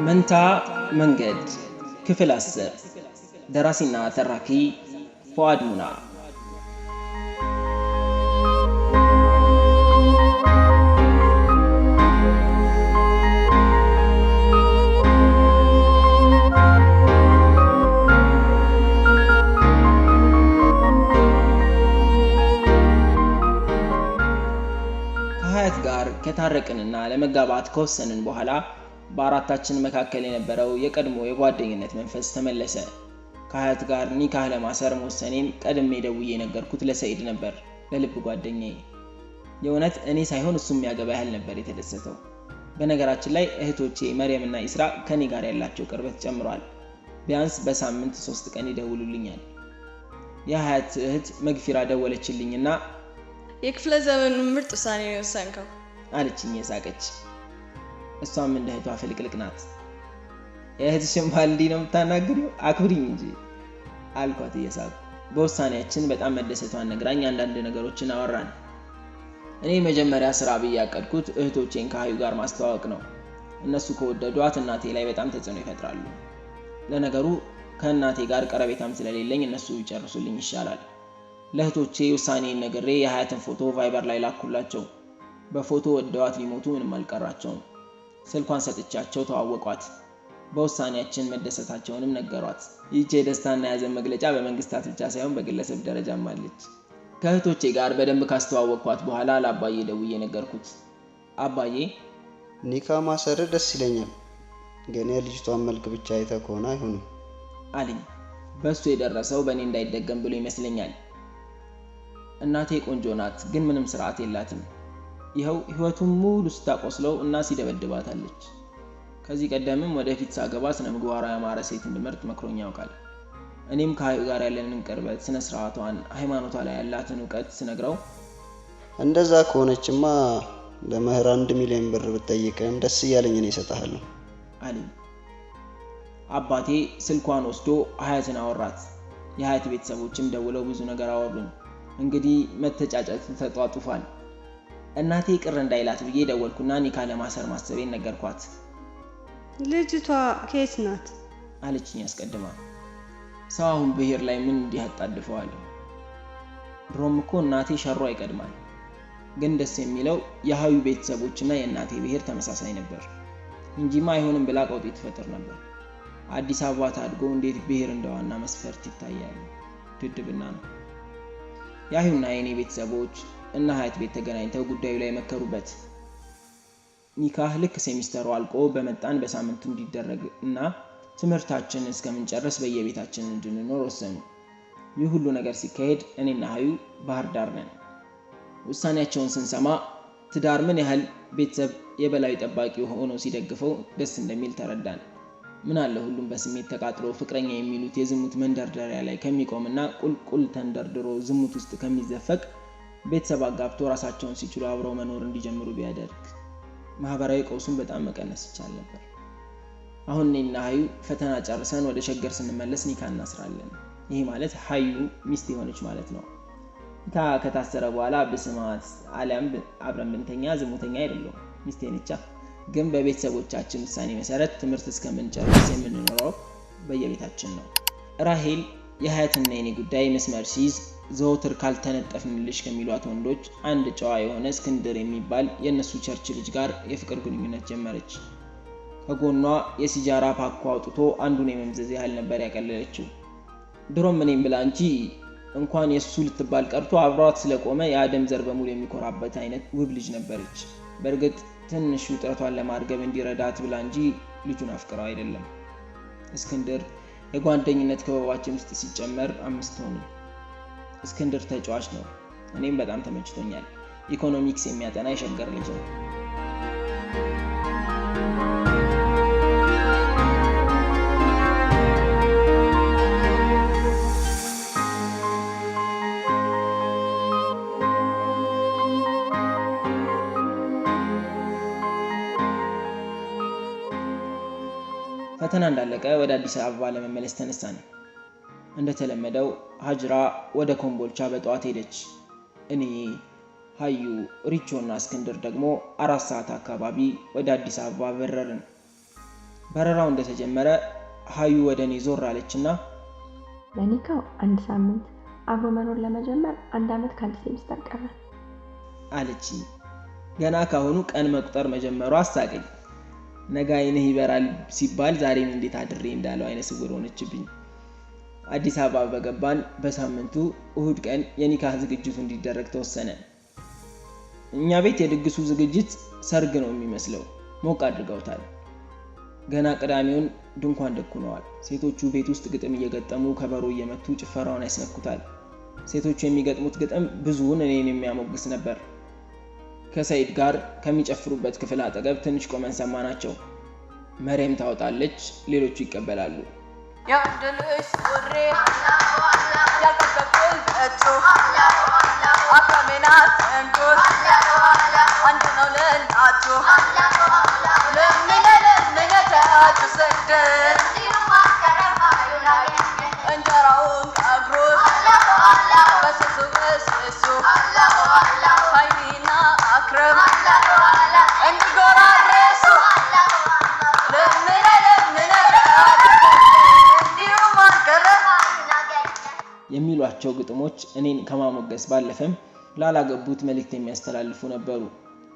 መንታ መንገድ ክፍል 10 ደራሲና ተራኪ ፉአድ ሙና። ከሀያት ጋር ከታረቅንና ለመጋባት ከወሰንን በኋላ በአራታችን መካከል የነበረው የቀድሞ የጓደኝነት መንፈስ ተመለሰ። ከሀያት ጋር ኒካህ ለማሰር መወሰኔን ቀድሜ ደውዬ ነገርኩት ለሰይድ ነበር፣ ለልብ ጓደኛዬ። የእውነት እኔ ሳይሆን እሱ የሚያገባ ያህል ነበር የተደሰተው። በነገራችን ላይ እህቶቼ መርየምና ኢስራ ከኔ ጋር ያላቸው ቅርበት ጨምሯል። ቢያንስ በሳምንት 3 ቀን ይደውሉልኛል። የሀያት እህት መግፊራ ደወለችልኝና የክፍለ ዘመኑ ምርጥ ውሳኔ ነው የወሰንከው አለችኝ የሳቀች። እሷም እንደ እህቷ ፍልቅልቅ ናት። የእህትሽን ባል እንዲህ ነው የምታናግሪው? አክብሪኝ እንጂ አልኳት እየሳቁ። በውሳኔያችን በጣም መደሰቷን ነግራኝ አንዳንድ ነገሮችን አወራን። እኔ መጀመሪያ ስራ ብዬ ያቀድኩት እህቶቼን ከሀዩ ጋር ማስተዋወቅ ነው። እነሱ ከወደዷት እናቴ ላይ በጣም ተጽዕኖ ይፈጥራሉ። ለነገሩ ከእናቴ ጋር ቀረቤታም ስለሌለኝ እነሱ ይጨርሱልኝ ይሻላል። ለእህቶቼ ውሳኔን ነግሬ የሀያትን ፎቶ ቫይበር ላይ ላኩላቸው። በፎቶ ወደዋት ሊሞቱ ምንም አልቀራቸውም። ስልኳን ሰጥቻቸው ተዋወቋት። በውሳኔያችን መደሰታቸውንም ነገሯት። ይህች የደስታና የሐዘን መግለጫ በመንግስታት ብቻ ሳይሆን በግለሰብ ደረጃም አለች። ከእህቶቼ ጋር በደንብ ካስተዋወቅኳት በኋላ ለአባዬ ደውዬ ነገርኩት። አባዬ ኒካ ማሰር ደስ ይለኛል፣ ግን የልጅቷን መልክ ብቻ አይተህ ከሆነ አይሆንም አለኝ። በሱ የደረሰው በእኔ እንዳይደገም ብሎ ይመስለኛል። እናቴ ቆንጆ ናት፣ ግን ምንም ስርዓት የላትም። ይኸው ህይወቱን ሙሉ ስታቆስለው እና ሲደበድባታለች። ከዚህ ቀደምም ወደፊት ሳገባ ስነ ምግባሯ ያማረ ሴት እንድመርጥ መክሮኝ ያውቃል። እኔም ከሀዩ ጋር ያለንን ቅርበት፣ ስነ ስርዓቷን፣ ሃይማኖቷ ላይ ያላትን ዕውቀት ስነግረው እንደዛ ከሆነችማ ለመህር 1 ሚሊዮን ብር ብትጠይቅም ደስ እያለኝ እኔ እሰጥሃለሁ አለኝ። አባቴ ስልኳን ወስዶ ሀያትን አወራት። የሀያት ቤተሰቦችም ደውለው ብዙ ነገር አወሩን። እንግዲህ መተጫጨት ተጧጡፏል። እናቴ ቅር እንዳይላት ብዬ ደወልኩና ኒካ ለማሰር ማሰቤን ነገርኳት። ልጅቷ ከየት ናት አለችኝ አስቀድማ። ሰው አሁን ብሔር ላይ ምን እንዲህ አጣድፈዋል? ድሮም እኮ እናቴ ሸሯ ይቀድማል። ግን ደስ የሚለው የሀዩ ቤተሰቦችና የእናቴ ብሔር ተመሳሳይ ነበር እንጂማ አይሆንም ብላ ቀውጤ ትፈጥር ነበር። አዲስ አበባ ታድጎ እንዴት ብሔር እንደዋና መስፈርት ይታያል? ድድብና ነው። የሀዩና የኔ ቤተሰቦች እና ሀያት ቤት ተገናኝተው ጉዳዩ ላይ መከሩበት። ኒካህ ልክ ሴሚስተሩ አልቆ በመጣን በሳምንቱ እንዲደረግ እና ትምህርታችን እስከምንጨርስ በየቤታችን እንድንኖር ወሰኑ። ይህ ሁሉ ነገር ሲካሄድ እኔና ሀዩ ባህር ዳር ነን። ውሳኔያቸውን ስንሰማ ትዳር ምን ያህል ቤተሰብ የበላይ ጠባቂ ሆኖ ሲደግፈው ደስ እንደሚል ተረዳን። ምን አለ ሁሉም በስሜት ተቃጥሎ ፍቅረኛ የሚሉት የዝሙት መንደርደሪያ ላይ ከሚቆምና ቁልቁል ተንደርድሮ ዝሙት ውስጥ ከሚዘፈቅ ቤተሰብ አጋብቶ ራሳቸውን ሲችሉ አብረው መኖር እንዲጀምሩ ቢያደርግ ማህበራዊ ቀውሱን በጣም መቀነስ ይቻል ነበር። አሁን እኔና ሀዩ ፈተና ጨርሰን ወደ ሸገር ስንመለስ ኒካ እናስራለን። ይሄ ማለት ሀዩ ሚስት ሆነች ማለት ነው። ኒካ ከታሰረ በኋላ በስማት አለም አብረን ብንተኛ ዝሙተኛ አይደለም፣ ሚስቴ ነች። ግን በቤተሰቦቻችን ውሳኔ መሰረት ትምህርት እስከምንጨርስ የምንኖረው በየቤታችን ነው። ራሄል የሀያትና የኔ ጉዳይ መስመር ሲይዝ ዘወትር ካልተነጠፍንልሽ ከሚሏት ወንዶች አንድ ጨዋ የሆነ እስክንድር የሚባል የነሱ ቸርች ልጅ ጋር የፍቅር ግንኙነት ጀመረች። ከጎኗ የሲጃራ ፓኮ አውጥቶ አንዱን የመምዘዝ ያህል ነበር ያቀለለችው። ድሮም እኔም ብላ እንጂ እንኳን የሱ ልትባል ቀርቶ አብሯት ስለቆመ የአደም ዘር በሙሉ የሚኮራበት አይነት ውብ ልጅ ነበረች። በእርግጥ ትንሽ ውጥረቷን ለማርገብ እንዲረዳት ብላ እንጂ ልጁን አፍቅረው አይደለም። እስክንድር የጓደኝነት ክበባችን ውስጥ ሲጨመር 5 ሆኑ። እስክንድር ተጫዋች ነው። እኔም በጣም ተመችቶኛል። ኢኮኖሚክስ የሚያጠና የሸገር ልጅ ነው። ፈተና እንዳለቀ ወደ አዲስ አበባ ለመመለስ ተነሳን። እንደተለመደው ሀጅራ ወደ ኮምቦልቻ በጠዋት ሄደች። እኔ፣ ሀዩ፣ ሪቾ እና እስክንድር ደግሞ 4 ሰዓት አካባቢ ወደ አዲስ አበባ በረርን። በረራው እንደተጀመረ ሀዩ ወደ እኔ ዞር አለችና ለኒካው 1 ሳምንት፣ አብሮ መኖር ለመጀመር 1 ዓመት ከ1 ሴሚስተር ቀረ አለች። ገና ካሁኑ ቀን መቁጠር መጀመሩ አሳቀኝ። ነገ ዓይንህ ይበራል ሲባል ዛሬም እንዴት አድሬ እንዳለው አይነ ስውር ሆነችብኝ። አዲስ አበባ በገባን በሳምንቱ እሁድ ቀን የኒካህ ዝግጅቱ እንዲደረግ ተወሰነ። እኛ ቤት የድግሱ ዝግጅት ሰርግ ነው የሚመስለው። ሞቅ አድርገውታል። ገና ቅዳሜውን ድንኳን ደኩነዋል። ሴቶቹ ቤት ውስጥ ግጥም እየገጠሙ ከበሮ እየመቱ ጭፈራውን ያስነኩታል። ሴቶቹ የሚገጥሙት ግጥም ብዙውን እኔን የሚያሞግስ ነበር። ከሰይድ ጋር ከሚጨፍሩበት ክፍል አጠገብ ትንሽ ቆመን ሰማናቸው። መሬም ታወጣለች፣ ሌሎቹ ይቀበላሉ። ያንድልሽ ወሬ ያልከፈል እጡ አካሜናት እንዱር አንድ ነው ለናቱ ለምንነተአቱ ሰግደን እንጀራውን አግሮት በስሱ በስሱ ሀይሚና አክረም እንጎራረሱ የሚሏቸው ግጥሞች እኔን ከማሞገስ ባለፈም ላላገቡት መልእክት የሚያስተላልፉ ነበሩ።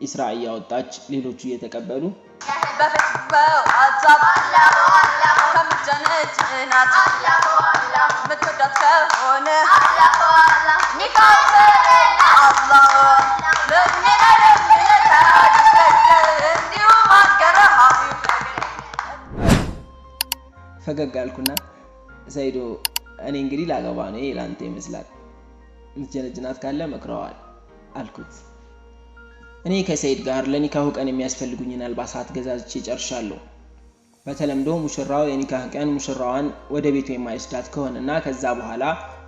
ኢስራ እያወጣች ሌሎቹ እየተቀበሉ በዋትሳፕ ከምትጀነጅ ናት ምትወዳት ከሆነ ኒካህ አላህ ፈገግ አልኩና ሰይዶ እኔ እንግዲህ ላገባ ነው ላንተ ይመስላል፣ ምትጀነጅናት ካለ መክረዋል አልኩት። እኔ ከሰይድ ጋር ለኒካሁ ቀን የሚያስፈልጉኝን አልባሳት ገዛዝቼ ጨርሻለሁ። በተለምዶ ሙሽራው የኒካህ ቀን ሙሽራዋን ወደ ቤቱ የማይወስዳት ከሆነና ከዛ በኋላ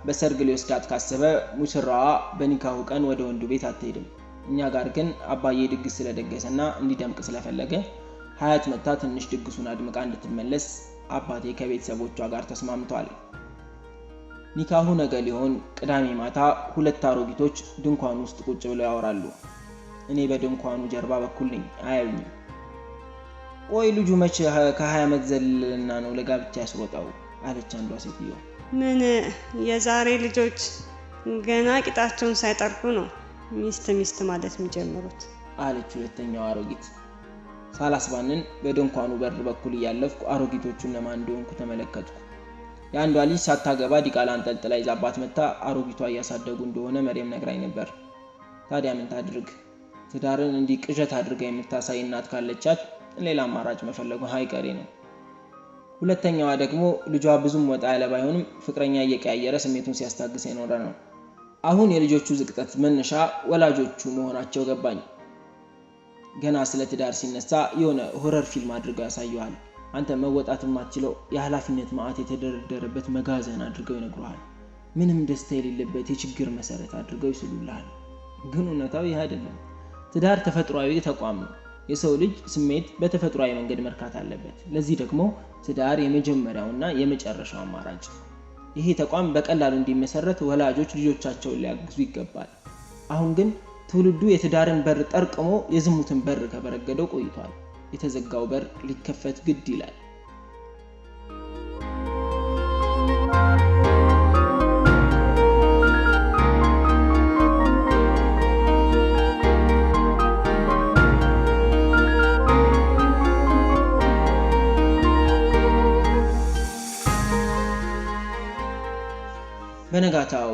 በሰርግ ሊወስዳት ካሰበ ሙሽራዋ በኒካሁ ቀን ወደ ወንዱ ቤት አትሄድም። እኛ ጋር ግን አባዬ ድግስ ስለደገሰና እንዲደምቅ ስለፈለገ ሀያት መታ ትንሽ ድግሱን አድምቃ እንድትመለስ አባቴ ከቤተሰቦቿ ጋር ተስማምቷል። ኒካሁ ነገ ሊሆን ቅዳሜ ማታ 2 አሮጊቶች ድንኳን ውስጥ ቁጭ ብለው ያወራሉ። እኔ በድንኳኑ ጀርባ በኩል ነኝ፣ አያዩኝም። ቆይ ልጁ መቼ ከ20 ዓመት ዘለልና ነው ለጋብቻ ያስሮጣው አለች አንዷ ሴትዮ። ምን የዛሬ ልጆች ገና ቂጣቸውን ሳይጠርቁ ነው ሚስት ማለት የሚጀምሩት አለች ሁለተኛው አሮጊት። ሳላስባንን በድንኳኑ በር በኩል እያለፍኩ አሮጊቶቹን ለማን እንደሆንኩ ተመለከትኩ። የአንዷ ልጅ ሳታገባ ዲቃላ አንጠልጥላ ይዛባት መታ አሮጊቷ እያሳደጉ እንደሆነ መሬም ነግራኝ ነበር። ታዲያ ምን ታድርግ? ትዳርን እንዲህ ቅዠት አድርጋ የምታሳይ እናት ካለቻት ሌላ አማራጭ መፈለጉ አይቀሬ ነው። ሁለተኛዋ ደግሞ ልጇ ብዙም ወጣ ያለ ባይሆንም ፍቅረኛ እየቀያየረ ስሜቱን ሲያስታግስ የኖረ ነው። አሁን የልጆቹ ዝቅጠት መነሻ ወላጆቹ መሆናቸው ገባኝ። ገና ስለ ትዳር ሲነሳ የሆነ ሆረር ፊልም አድርገው ያሳዩሃል። አንተ መወጣት የማትችለው የኃላፊነት ማዕት የተደረደረበት መጋዘን አድርገው ይነግሩሃል። ምንም ደስታ የሌለበት የችግር መሰረት አድርገው ይስሉልሃል። ግን እውነታው ይህ አይደለም። ትዳር ተፈጥሯዊ ተቋም ነው። የሰው ልጅ ስሜት በተፈጥሯዊ መንገድ መርካት አለበት። ለዚህ ደግሞ ትዳር የመጀመሪያውና የመጨረሻው አማራጭ። ይሄ ተቋም በቀላሉ እንዲመሰረት ወላጆች ልጆቻቸውን ሊያግዙ ይገባል። አሁን ግን ትውልዱ የትዳርን በር ጠርቅሞ የዝሙትን በር ከበረገደው ቆይቷል። የተዘጋው በር ሊከፈት ግድ ይላል። በነጋታው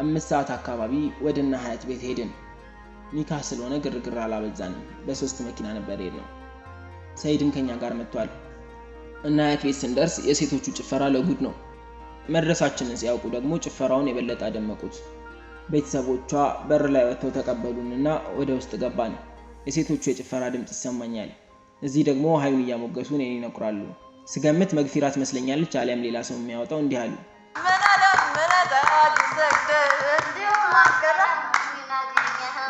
5 ሰዓት አካባቢ ወደና ሀያት ቤት ሄድን። ኒካህ ስለሆነ ግርግር አላበዛንም። በ3 መኪና ነበር የሄድነው። ሰይድም ከኛ ጋር መጥቷል እና አያት ቤት ስንደርስ የሴቶቹ ጭፈራ ለጉድ ነው። መድረሳችንን ሲያውቁ ደግሞ ጭፈራውን የበለጠ አደመቁት። ቤተሰቦቿ በር ላይ ወጥተው ተቀበሉንና ወደ ውስጥ ገባን። የሴቶቹ የጭፈራ ድምጽ ይሰማኛል። እዚህ ደግሞ ሀዩን እያሞገሱ እኔን ይነቁራሉ። ስገምት መግፊራ ትመስለኛለች፣ አሊያም ሌላ ሰው የሚያወጣው እንዲህ አሉ።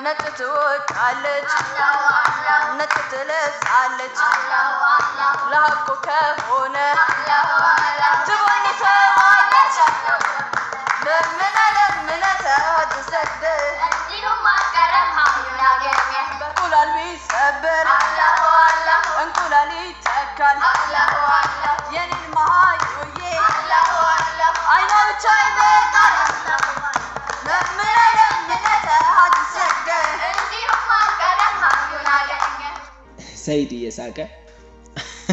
ነጭ ትወጣለች ነጭ ትለብሳለች ለሐቁ ከሆነ ትቦንሰዋለች ለምነ ተወድሰግድ በቁላል ቢሰበር እንቁላል ይተካል የኔን መሃዩዬ አይኗ ብቻ ይበቃል ሰይድ እየሳቀ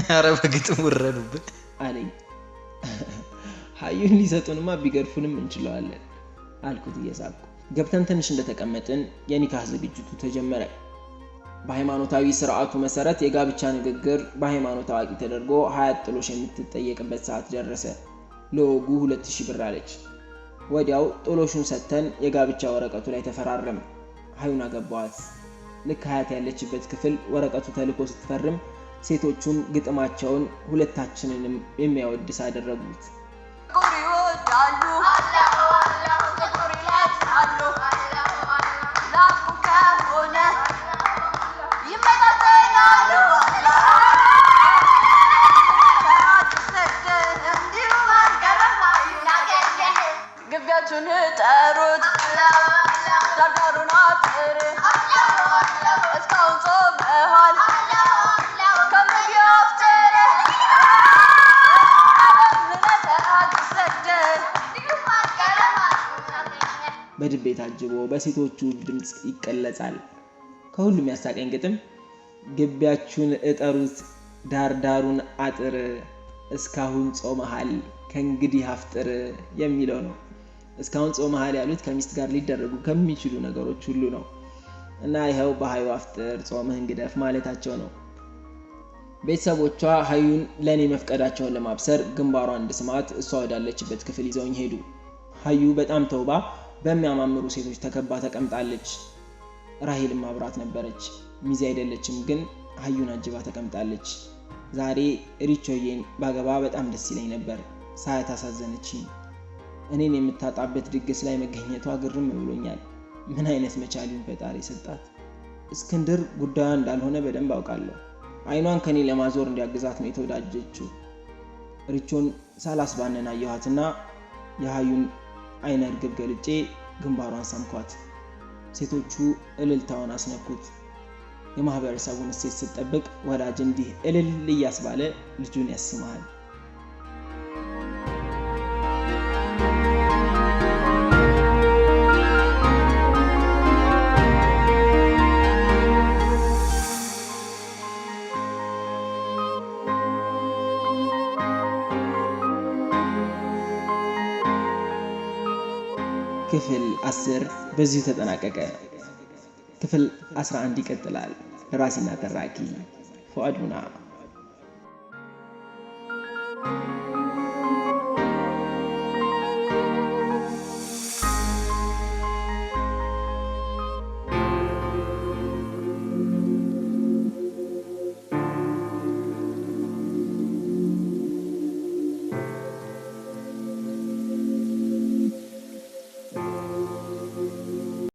ኧረ በግጥም ወረዱብን አለኝ። ሀዩን ሊሰጡንማ ቢገርፉንም እንችለዋለን አልኩት እየሳቅኩ። ገብተን ትንሽ እንደተቀመጥን የኒካህ ዝግጅቱ ተጀመረ። በሃይማኖታዊ ስርዓቱ መሰረት የጋብቻ ንግግር በሃይማኖት አዋቂ ተደርጎ ሀያት ጥሎሽ የምትጠየቅበት ሰዓት ደረሰ። ለወጉ 2000 ብር አለች። ወዲያው ጥሎሹን ሰጥተን የጋብቻ ወረቀቱ ላይ ተፈራረም። ሀዩን አገባዋት። ልክ ሀያት ያለችበት ክፍል ወረቀቱ ተልኮ ስትፈርም ሴቶቹም ግጥማቸውን ሁለታችንንም የሚያወድስ አደረጉት። ግቢያችሁን ጠሩት ዳርዳሩን አጥር እስካሁን ጾመሃል ከምግብ አፍጥር በድቤ ታጅቦ በሴቶቹ ድምጽ ይቀለጻል። ከሁሉም ያሳቀኝ ግጥም ግቢያችሁን እጠሩት ዳርዳሩን አጥር እስካሁን ጾመሃል ከእንግዲህ አፍጥር የሚለው ነው። እስካሁን ጾመሃል ያሉት ከሚስት ጋር ሊደረጉ ከሚችሉ ነገሮች ሁሉ ነው እና ይሄው በሀዩ አፍጥር ጾምህን ግደፍ ማለታቸው ነው። ቤተሰቦቿ ሀዩን ለኔ መፍቀዳቸውን ለማብሰር ግንባሯን እንድስማት እሷ ወዳለችበት ክፍል ይዘውኝ ሄዱ። ሀዩ በጣም ተውባ በሚያማምሩ ሴቶች ተከባ ተቀምጣለች። ራሄልም አብራት ነበረች። ሚዜ አይደለችም፣ ግን ሀዩን አጅባ ተቀምጣለች። ዛሬ ሪቾዬን ባገባ በጣም ደስ ይለኝ ነበር። ሳያት አሳዘነችኝ። እኔን የምታጣበት ድግስ ላይ መገኘቷ ግርም ብሎኛል። ምን አይነት መቻሉን ፈጣሪ ሰጣት። እስክንድር ጉዳዩ እንዳልሆነ በደንብ አውቃለሁ። አይኗን ከኔ ለማዞር እንዲያግዛት ነው የተወዳጀችው። ሪቾን ሳላስባነን አየኋትና የሀዩን አይነ እርግብ ገልጬ ግንባሯን ሳምኳት። ሴቶቹ እልልታውን አስነኩት። የማህበረሰቡን እሴት ስትጠብቅ ወላጅ እንዲህ እልል እያስባለ ልጁን ያስማል። ክፍል 10 በዚሁ ተጠናቀቀ። ክፍል 11 ይቀጥላል። ደራሲና ተራኪ ፉአድ ሙና።